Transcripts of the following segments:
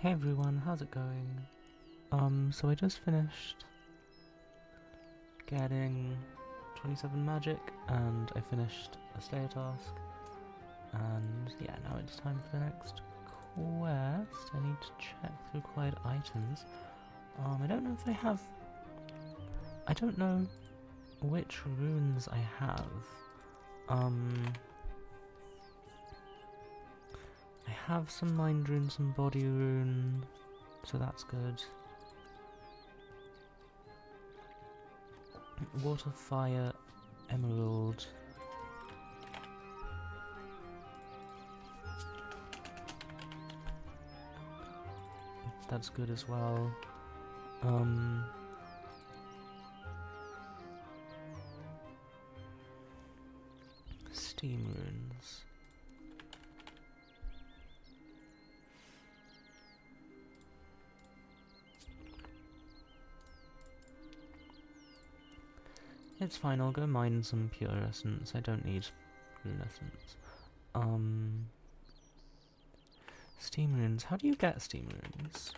Hey everyone, how's it going? So I just finished getting 27 magic, and I finished a Slayer task, and yeah, now it's time for the next quest. I need to check through acquired items. I don't know if I don't know which runes I have. I have some mind rune, some body rune, so that's good. Water, fire, emerald. That's good as well. Steam runes. It's fine, I'll go mine some pure essence. I don't need rune essence. Steam runes. How do you get steam runes?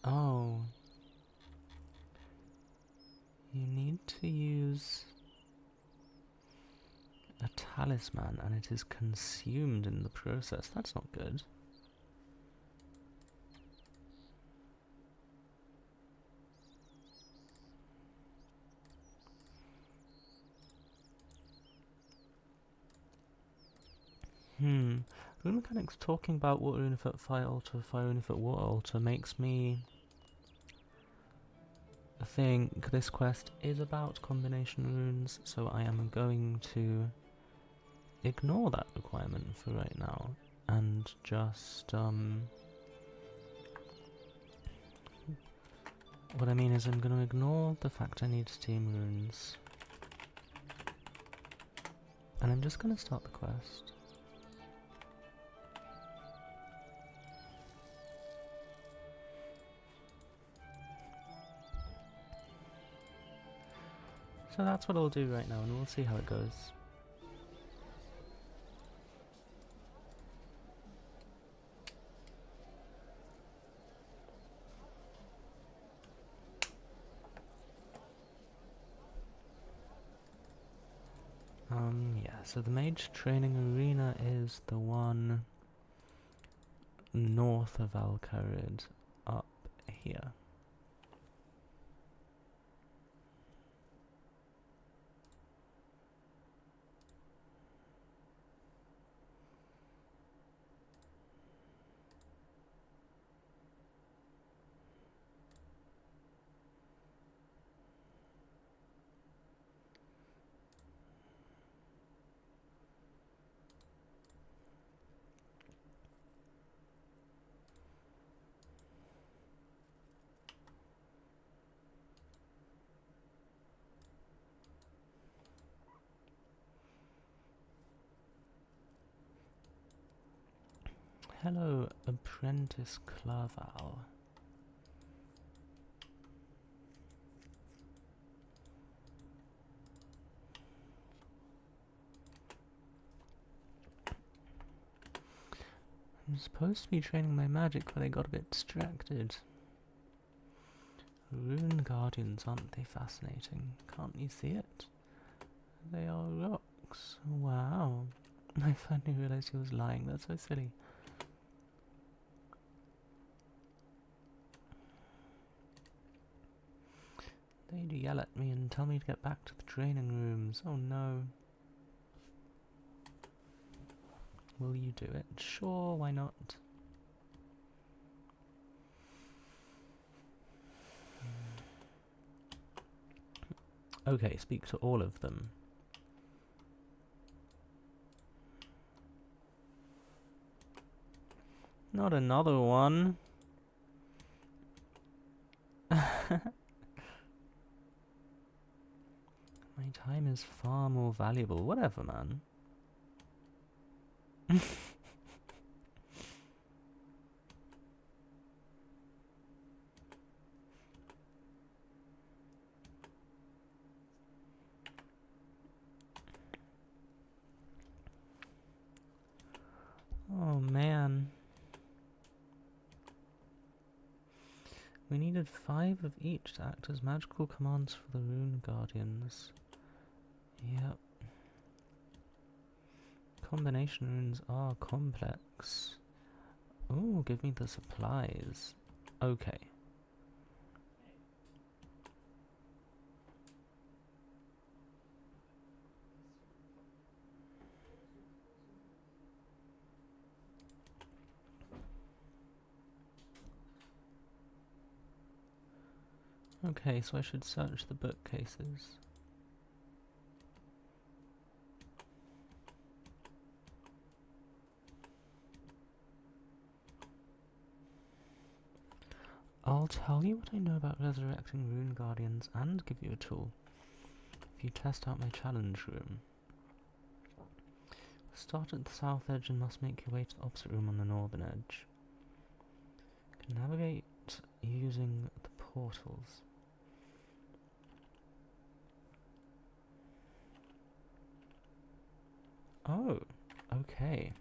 Oh. You need to use a talisman and it is consumed in the process. That's not good. Rune mechanics talking about water rune effect fire altar, fire rune effect water altar makes me think this quest is about combination runes, so I am going to ignore that requirement for right now and just what I mean is I'm going to ignore the fact I need steam runes, and I'm just going to start the quest. So that's what I'll do right now, and we'll see how it goes. Yeah, so the mage training arena is the one north of Al-Kharid, up here. Hello, Apprentice Clerval. I'm supposed to be training my magic, but I got a bit distracted. Rune Guardians, aren't they fascinating? Can't you see it? They are rocks. Wow. I finally realised he was lying. That's so silly. They'd yell at me and tell me to get back to the training rooms. Oh no. Will you do it? Sure, why not? Okay, speak to all of them. Not another one. My time is far more valuable. Whatever, man. Oh, man. We needed 5 of each to act as magical commands for the Rune Guardians. Yep. Combination runes are complex. Ooh, give me the supplies. Okay. Okay, so I should search the bookcases. I'll tell you what I know about resurrecting Rune Guardians and give you a tool if you test out my challenge room. Start at the south edge and must make your way to the opposite room on the northern edge. You can navigate using the portals. Oh, okay.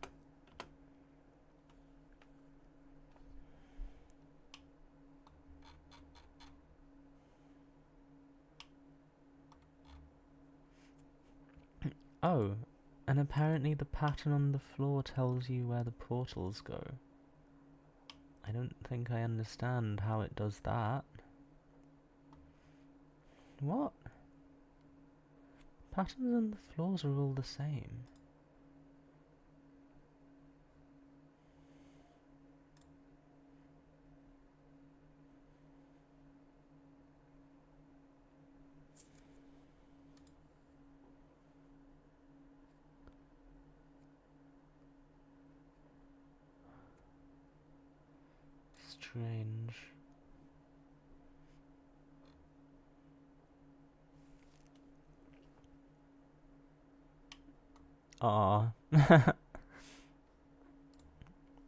Oh, and apparently the pattern on the floor tells you where the portals go. I don't think I understand how it does that. What? Patterns on the floors are all the same. Strange. Ah.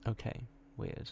Okay, weird.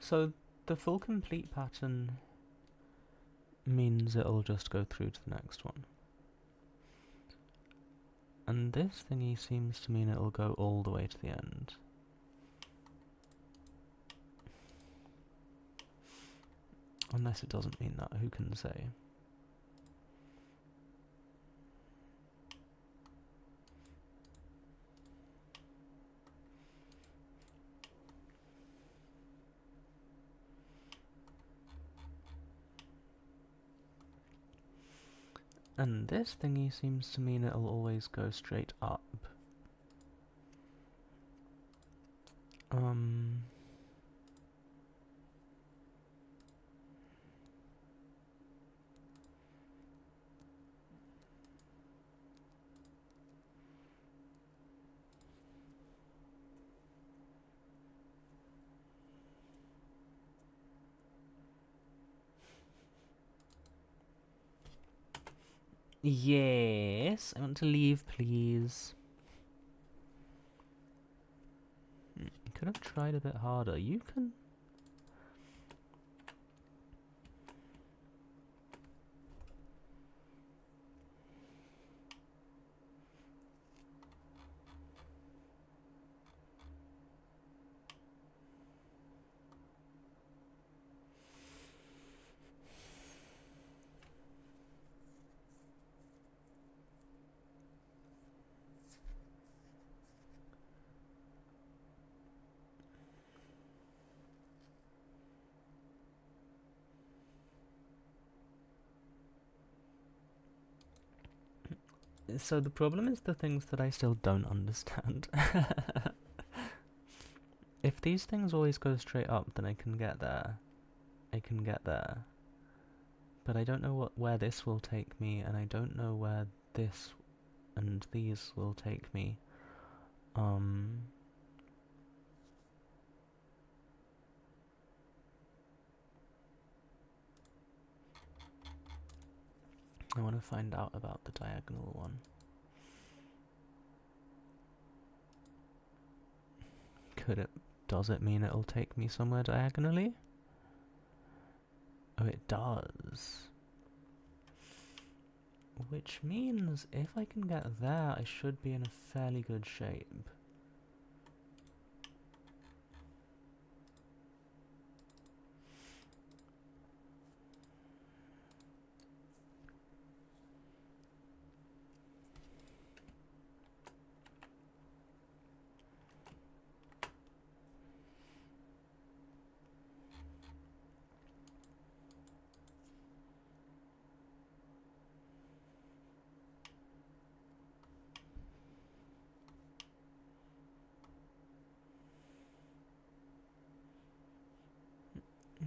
So the full complete pattern means it'll just go through to the next one. And this thingy seems to mean it'll go all the way to the end. Unless it doesn't mean that, who can say? And this thingy seems to mean it'll always go straight up. Yes, I want to leave, please. Could have tried a bit harder. You can... So the problem is the things that I still don't understand. If these things always go straight up, then I can get there. I can get there. But I don't know where this will take me, and I don't know where this and these will take me. I want to find out about the diagonal one. Does it mean it'll take me somewhere diagonally? Oh, it does. Which means if I can get there, I should be in a fairly good shape.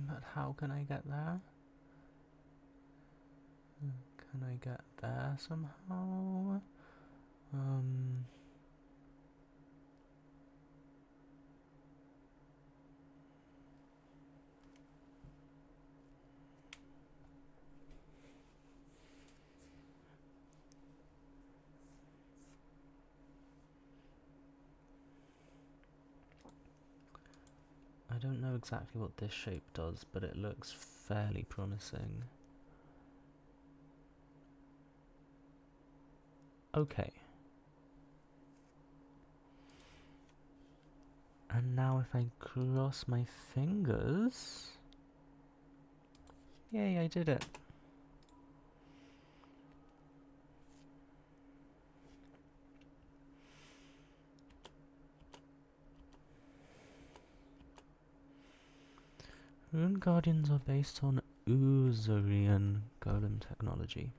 But how can I get there? Can I get there somehow? I don't know exactly what this shape does, but it looks fairly promising. Okay. And now if I cross my fingers... Yay, I did it. Rune Guardians are based on Oozerian golem technology.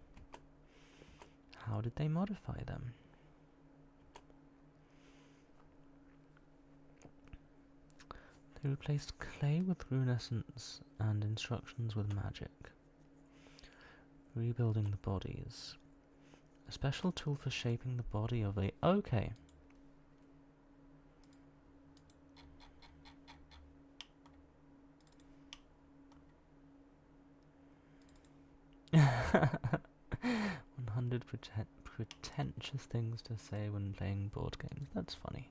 How did they modify them? They replaced clay with rune essence and instructions with magic. Rebuilding the bodies. A special tool for shaping the body of a... Okay. Pretentious things to say when playing board games. That's funny.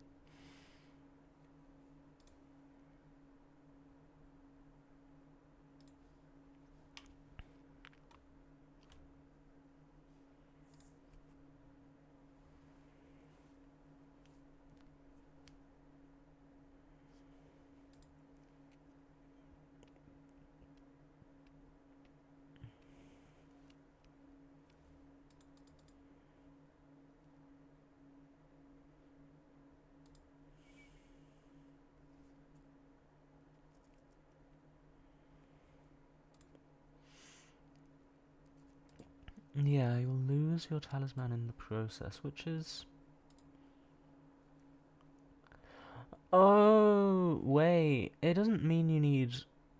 Yeah, you'll lose your talisman in the process, which is... Oh, wait. It doesn't mean you need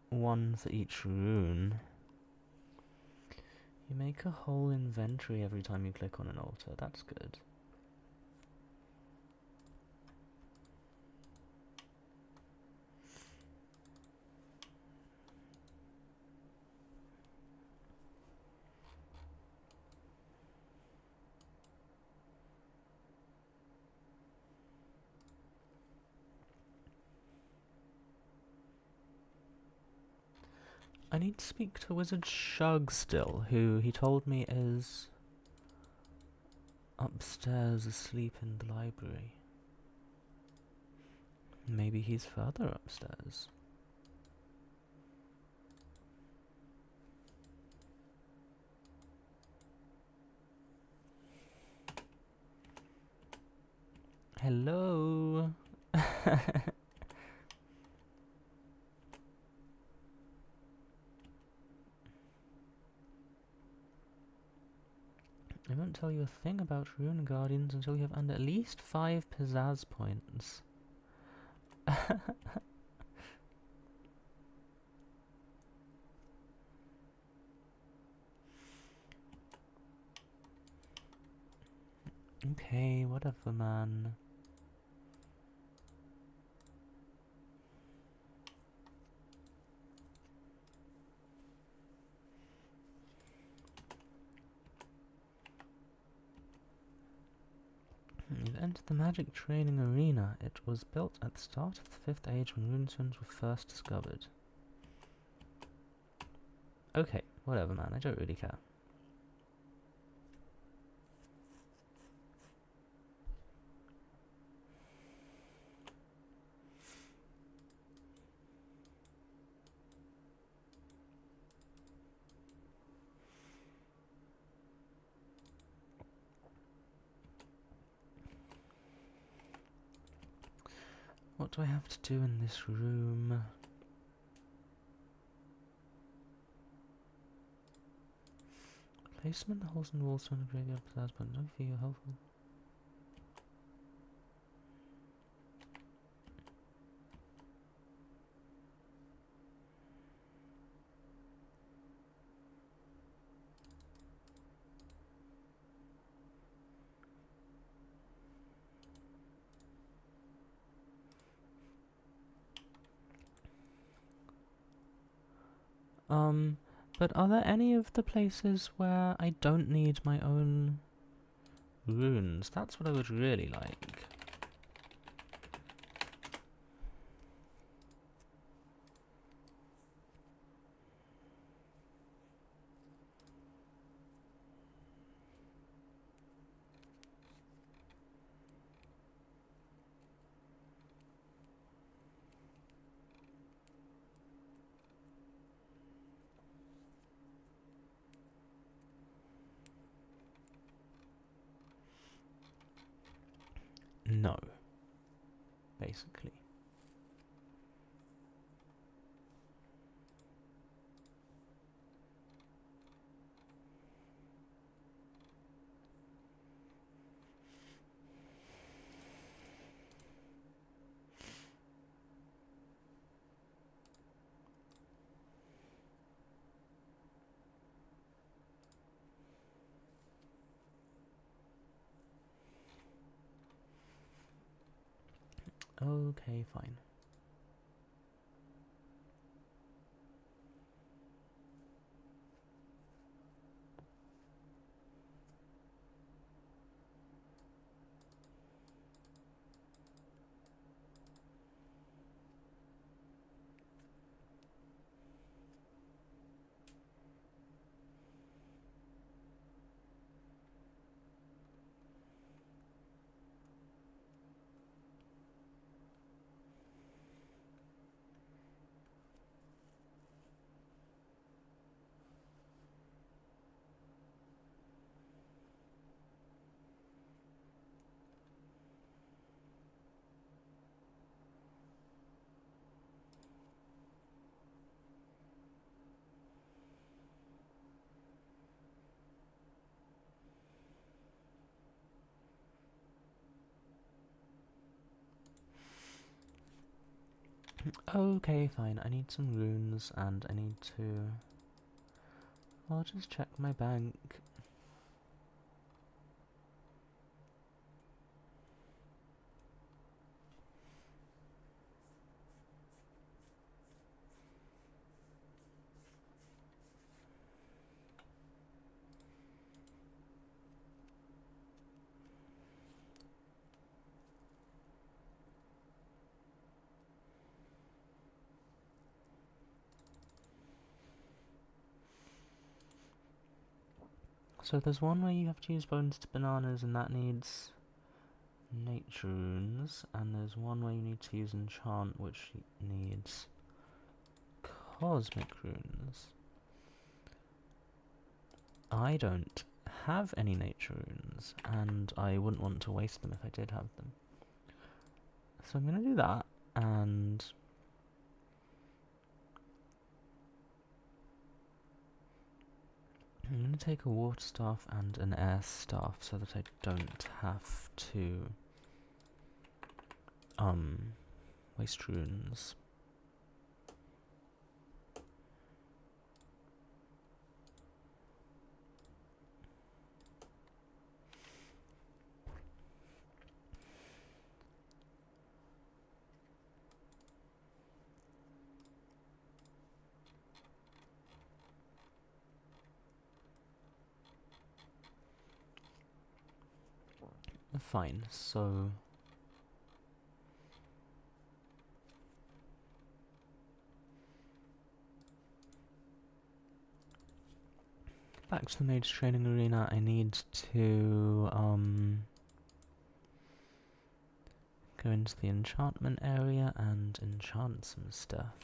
one for each rune. You make a whole inventory every time you click on an altar. That's good. I need to speak to Wizard Shug still, who he told me is upstairs asleep in the library. Maybe he's further upstairs. Hello? I won't tell you a thing about Rune Guardians until you have earned at least 5 pizzazz points. Okay, whatever, man. You've entered the magic training arena. It was built at the start of the 5th Age when runestones were first discovered. Okay, whatever, man. I don't really care. What do I have to do in this room? Placement holes in the walls to the graveyard pizzazz, but don't feel helpful. But are there any of the places where I don't need my own runes? That's what I would really like. No. Basically. Okay, fine. Okay, fine. I need some runes and I need to... I'll just check my bank. So there's one where you have to use bones to bananas and that needs nature runes, and there's one where you need to use enchant which needs cosmic runes. I don't have any nature runes, and I wouldn't want to waste them if I did have them. So I'm going to do that, and I'm going to take a water staff and an air staff so that I don't have to waste runes. Fine, so back to the mage training arena. I need to go into the enchantment area and enchant some stuff.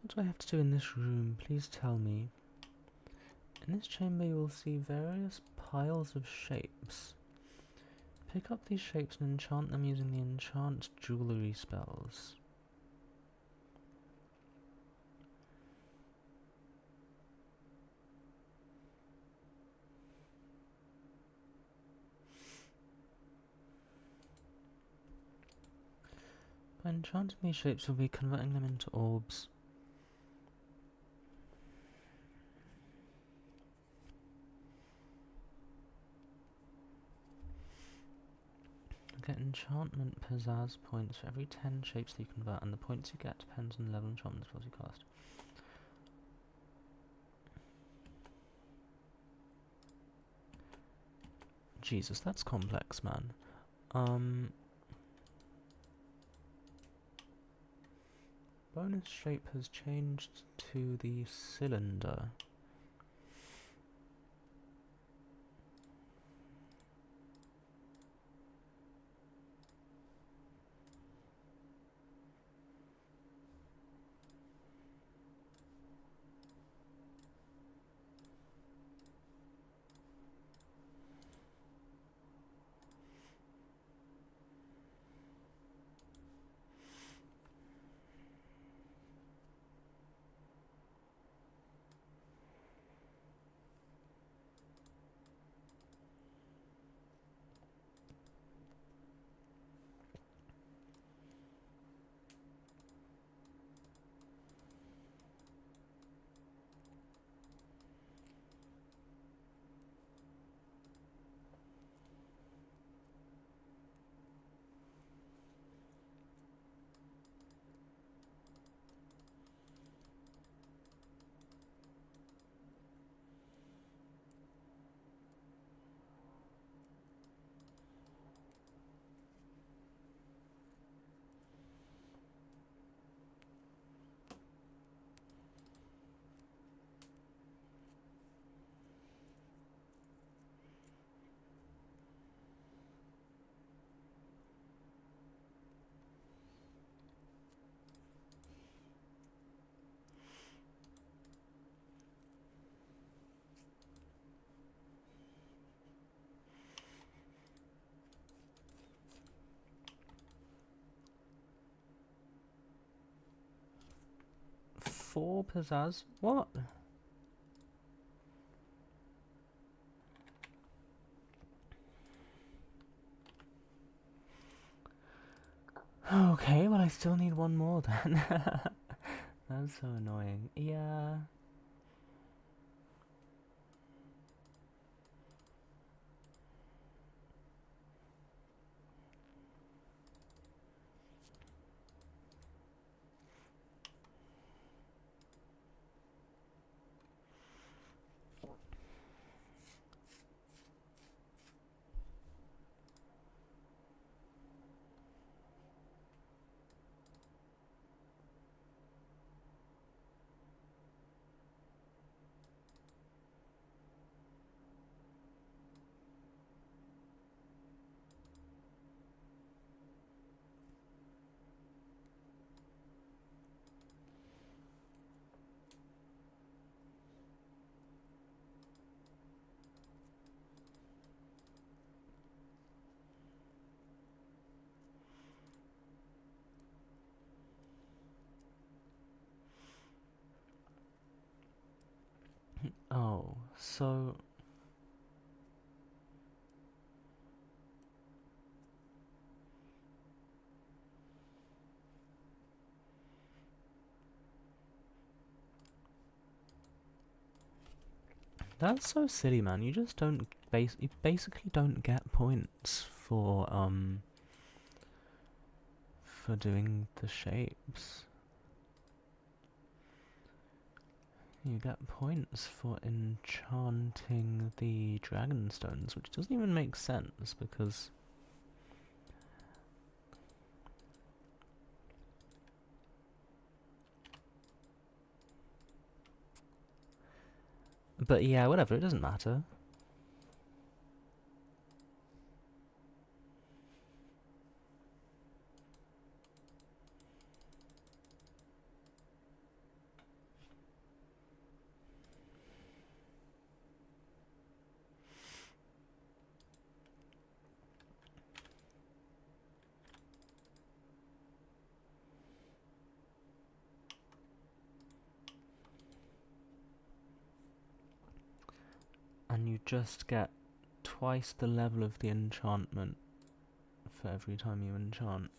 What do I have to do in this room? Please tell me. In this chamber you will see various piles of shapes. Pick up these shapes and enchant them using the enchant jewellery spells. By enchanting these shapes you'll be converting them into orbs. Get enchantment pizzazz points for every 10 shapes that you convert, and the points you get depends on the level of enchantment spells you cast. Jesus, that's complex, man. Bonus shape has changed to the cylinder. 4 pizzazz? What? Okay, well I still need 1 more then. That's so annoying. Yeah. Oh, so... That's so silly, man. You just don't you basically don't get points for doing the shapes. You get points for enchanting the dragon stones, which doesn't even make sense because but yeah, whatever, it doesn't matter. And you just get twice the level of the enchantment for every time you enchant.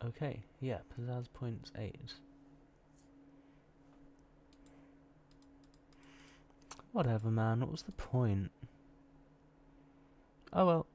Okay, yeah, pizzazz points 8. Whatever, man, what was the point? Oh well.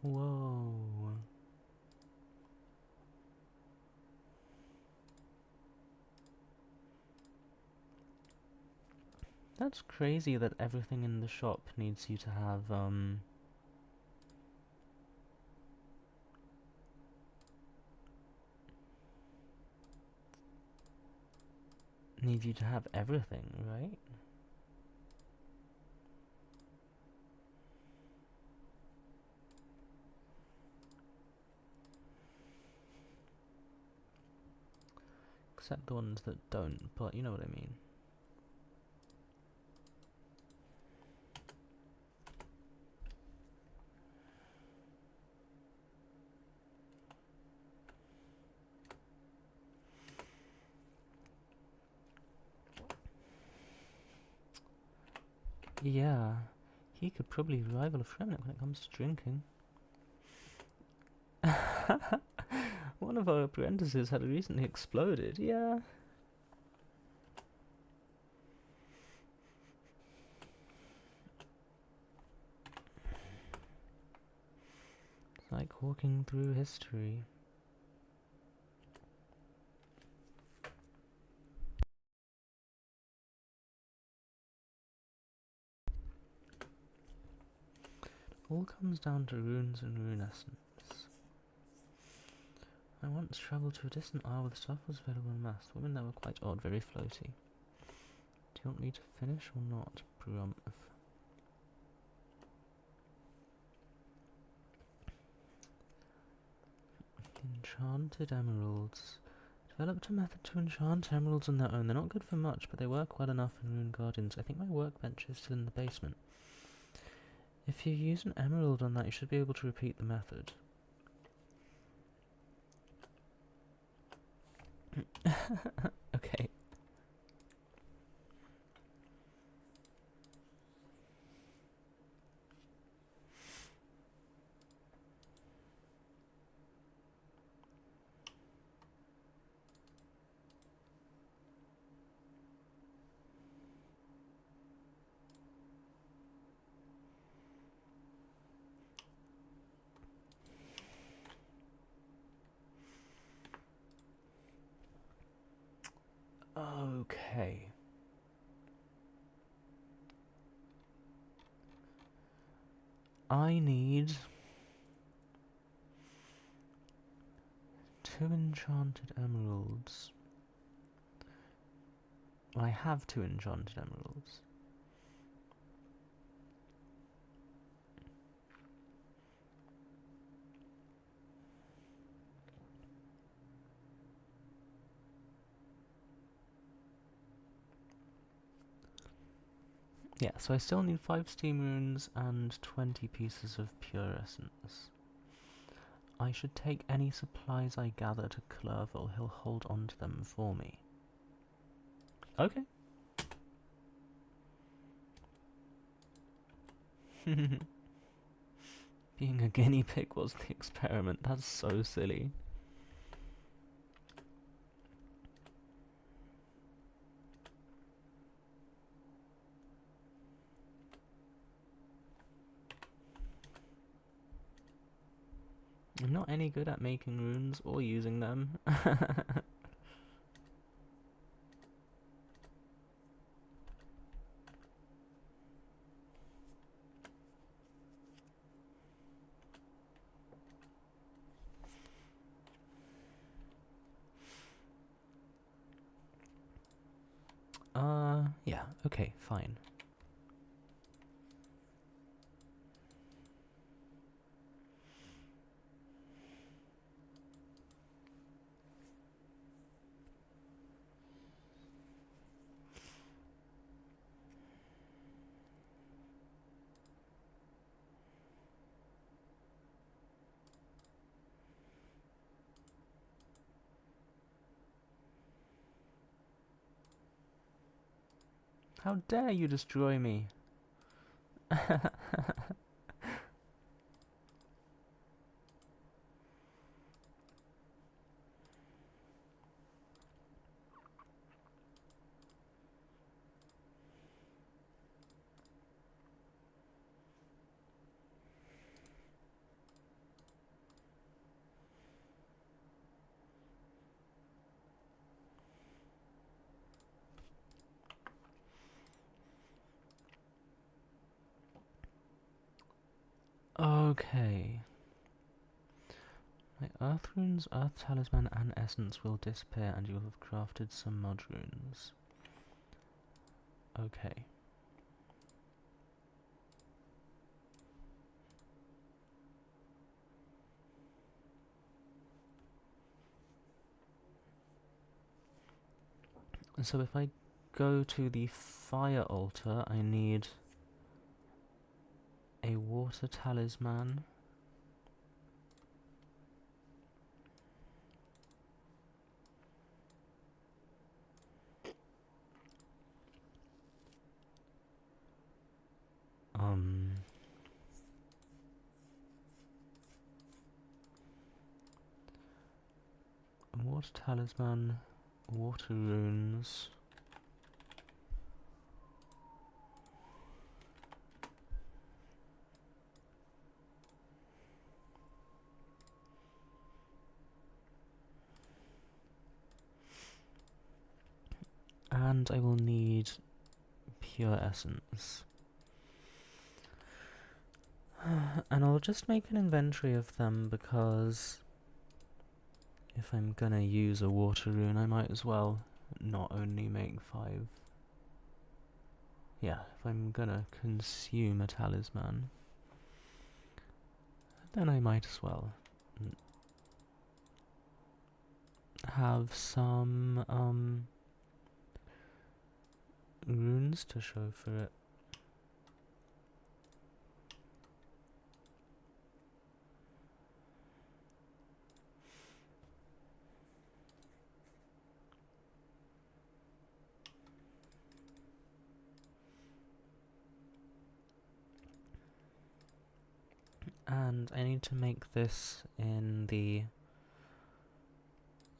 Whoa. That's crazy that everything in the shop needs you to have, needs you to have everything, right? Except the ones that don't, but you know what I mean. Yeah, he could probably rival a Fremnik when it comes to drinking. One of our apprentices had recently exploded, yeah. It's like walking through history. All comes down to runes and rune essence. I once travelled to a distant isle where the stuff was available in mass. Women there were quite odd, very floaty. Do you want me to finish or not? Brumph. Enchanted emeralds. Developed a method to enchant emeralds on their own. They're not good for much, but they work well enough in Rune Guardians. I think my workbench is still in the basement. If you use an emerald on that, you should be able to repeat the method. Okay. Okay. I need 2 enchanted emeralds. Well, I have 2 enchanted emeralds. Yeah, so I still need 5 steam runes and 20 pieces of pure essence. I should take any supplies I gather to Clerval. He'll hold on to them for me. Okay. Being a guinea pig was the experiment. That's so silly. I'm not any good at making runes or using them. Yeah, okay, fine. How dare you destroy me? Okay. My earth runes, earth talisman and essence will disappear and you will have crafted some mud runes. Okay. So if I go to the fire altar, I need a water talisman. Water talisman, water runes. And I will need pure essence. And I'll just make an inventory of them because If I'm gonna use a water rune, I might as well not only make 5. Yeah, if I'm gonna consume a talisman, then I might as well have some runes to show for it. And I need to make this in the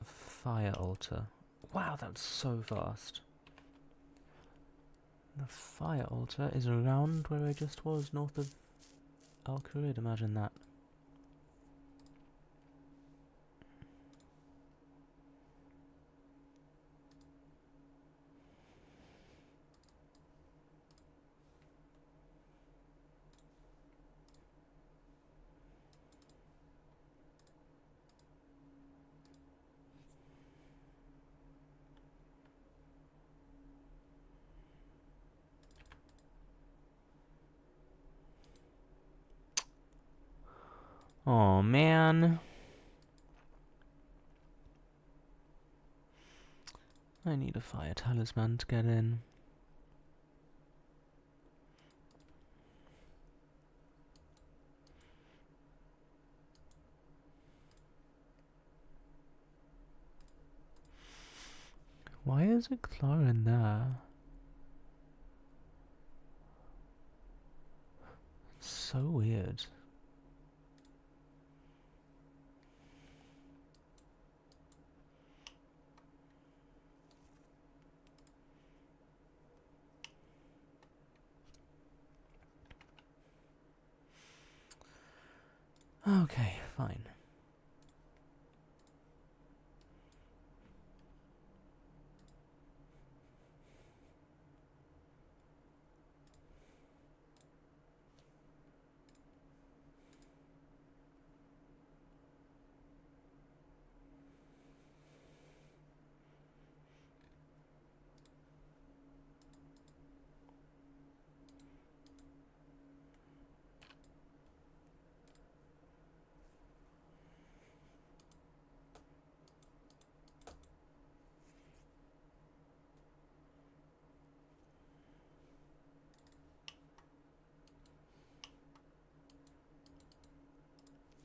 fire altar. Wow, that's so fast. The fire altar is around where I just was, north of Al-Kharid, imagine that. Oh man. I need a fire talisman to get in. Why is a Clara in there? It's so weird. Okay, fine.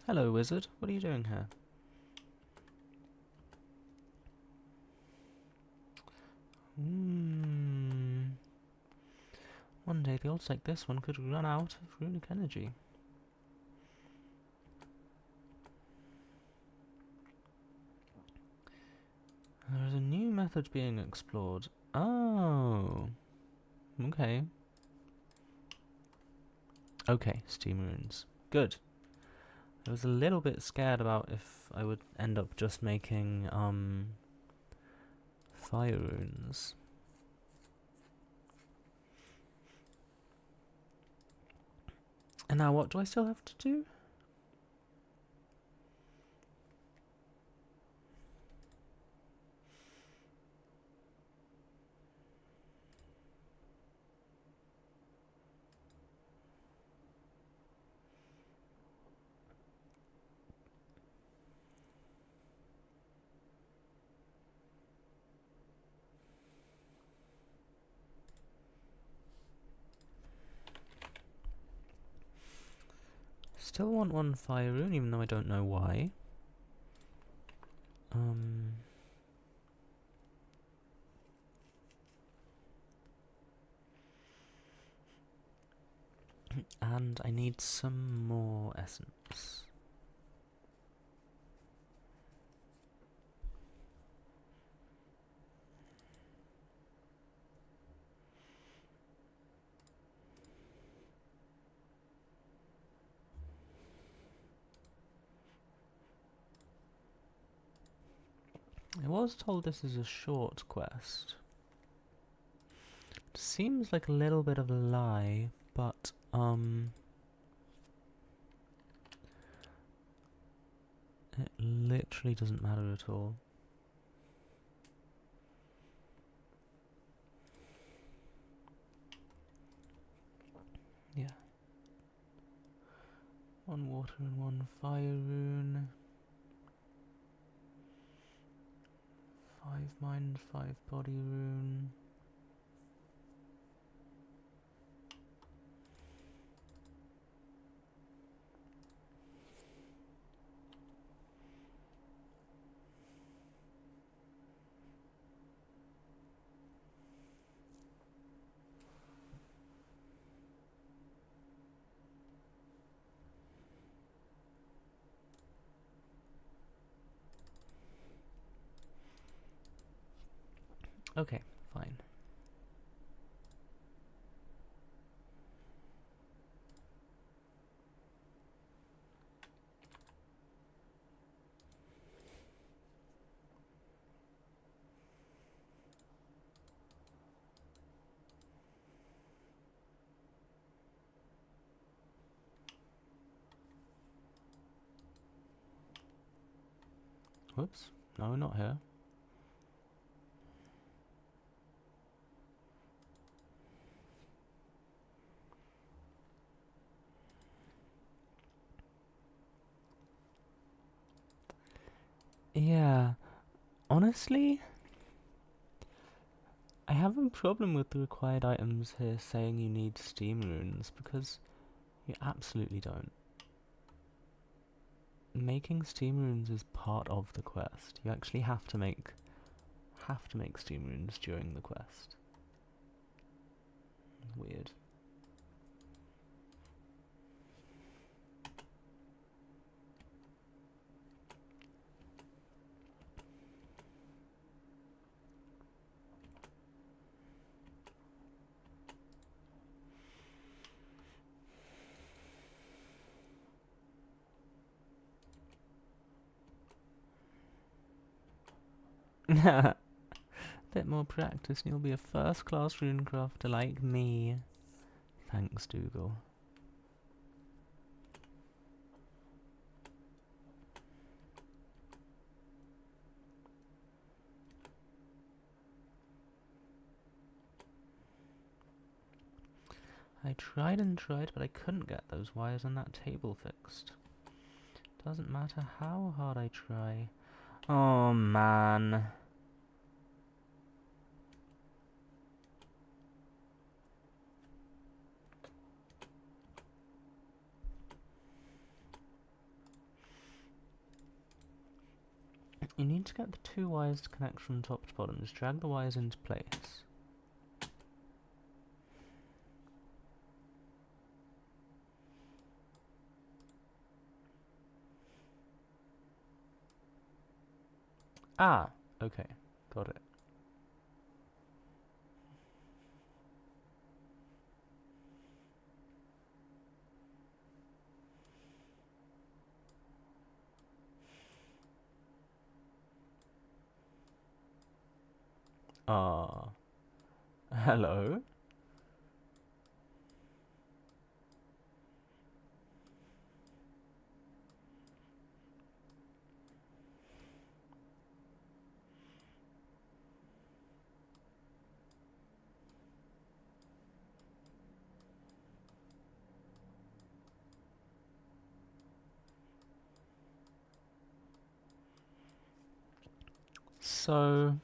Hello, wizard. What are you doing here? One day the odds like this one could run out of runic energy. There is a new method being explored. Oh. Okay. Okay, steam runes. Good. I was a little bit scared about if I would end up just making, fire runes. And now what do I still have to do? Still want one fire rune, even though I don't know why. And I need some more essence. I was told this is a short quest. It seems like a little bit of a lie, but, It literally doesn't matter at all. Yeah. 1 water and 1 fire rune. 5 mind, 5 body rune. Okay, fine. Whoops. No, we're not here. Yeah. Honestly, I have a problem with the required items here saying you need steam runes, because you absolutely don't. Making steam runes is part of the quest. You actually have to make steam runes during the quest. Weird. Bit more practice and you'll be a first-class runecrafter like me. Thanks, Dougal. I tried and tried, but I couldn't get those wires on that table fixed. Doesn't matter how hard I try. Oh, man. You need to get the 2 wires to connect from top to bottom. Just drag the wires into place. Ah, okay. Got it. Ah. Hello? So...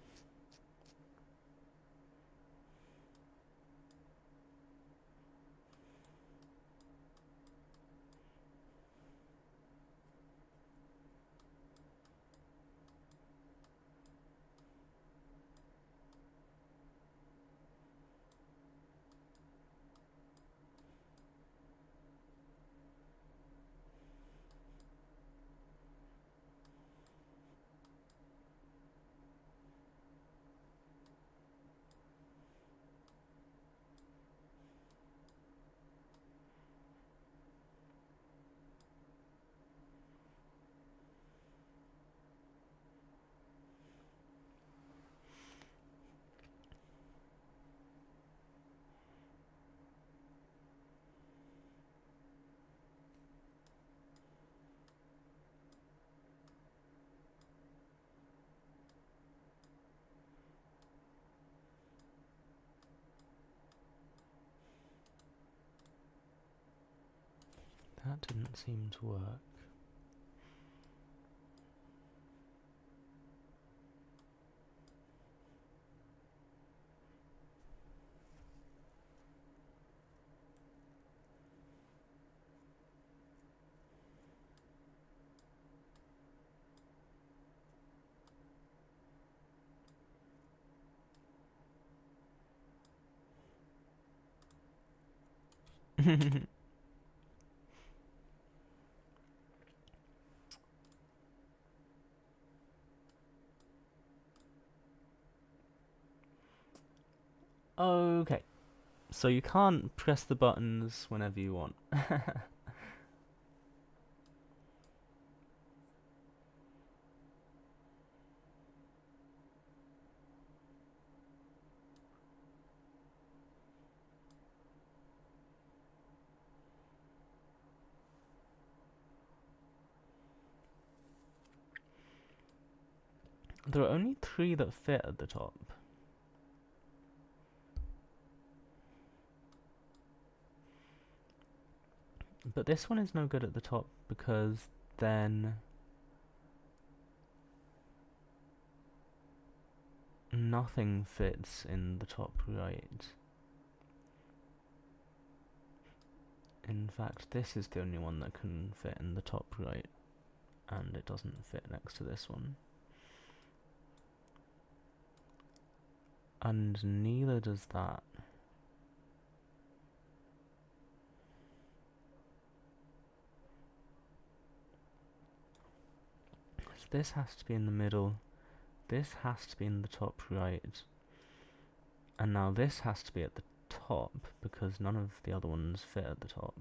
didn't seem to work. Okay, so you can't press the buttons whenever you want. There are only 3 that fit at the top. But this one is no good at the top because then nothing fits in the top right. In fact, this is the only one that can fit in the top right, and it doesn't fit next to this one. And neither does that. So this has to be in the middle, this has to be in the top right, and now this has to be at the top because none of the other ones fit at the top.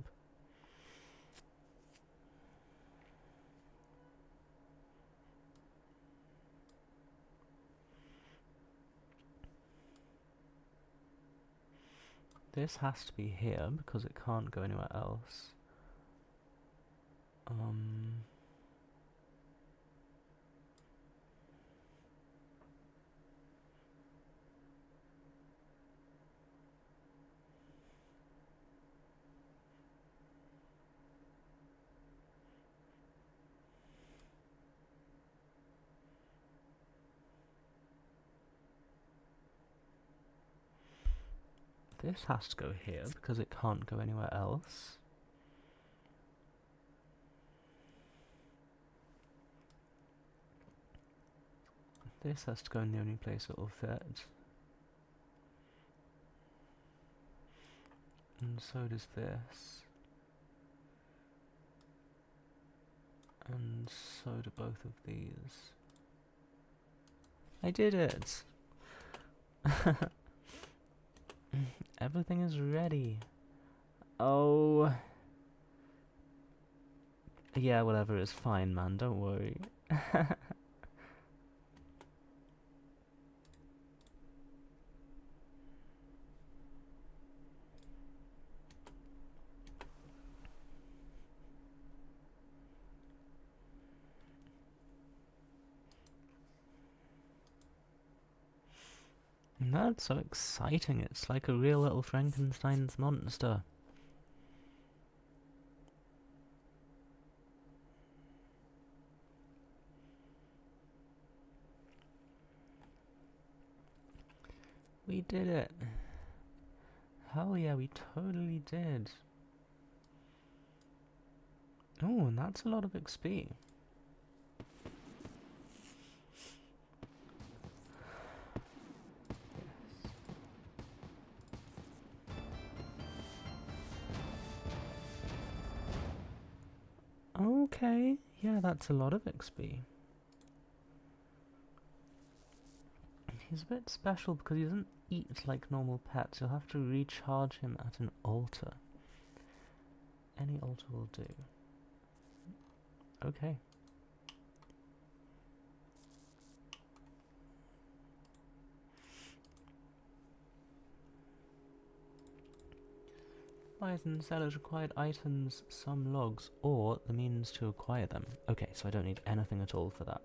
This has to be here because it can't go anywhere else. This has to go here because it can't go anywhere else. This has to go in the only place it will fit. And so does this. And so do both of these. I did it! Everything is ready. Oh. Yeah, whatever, it's fine, man, don't worry. That's so exciting, it's like a real little Frankenstein's monster. We did it. Hell yeah, we totally did. Oh, and that's a lot of XP. Okay, yeah, that's a lot of XP. He's a bit special because he doesn't eat like normal pets. You'll have to recharge him at an altar. Any altar will do. Okay. Buyers and sellers required items, some logs, or the means to acquire them. Okay, so I don't need anything at all for that.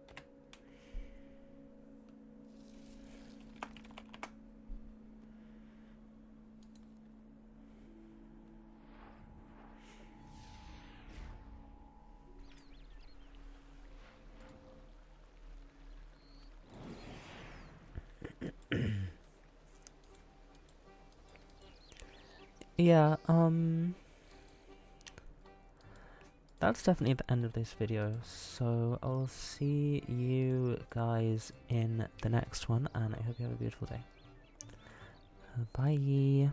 yeah, that's definitely the end of this video, so I'll see you guys in the next one, and I hope you have a beautiful day. Bye!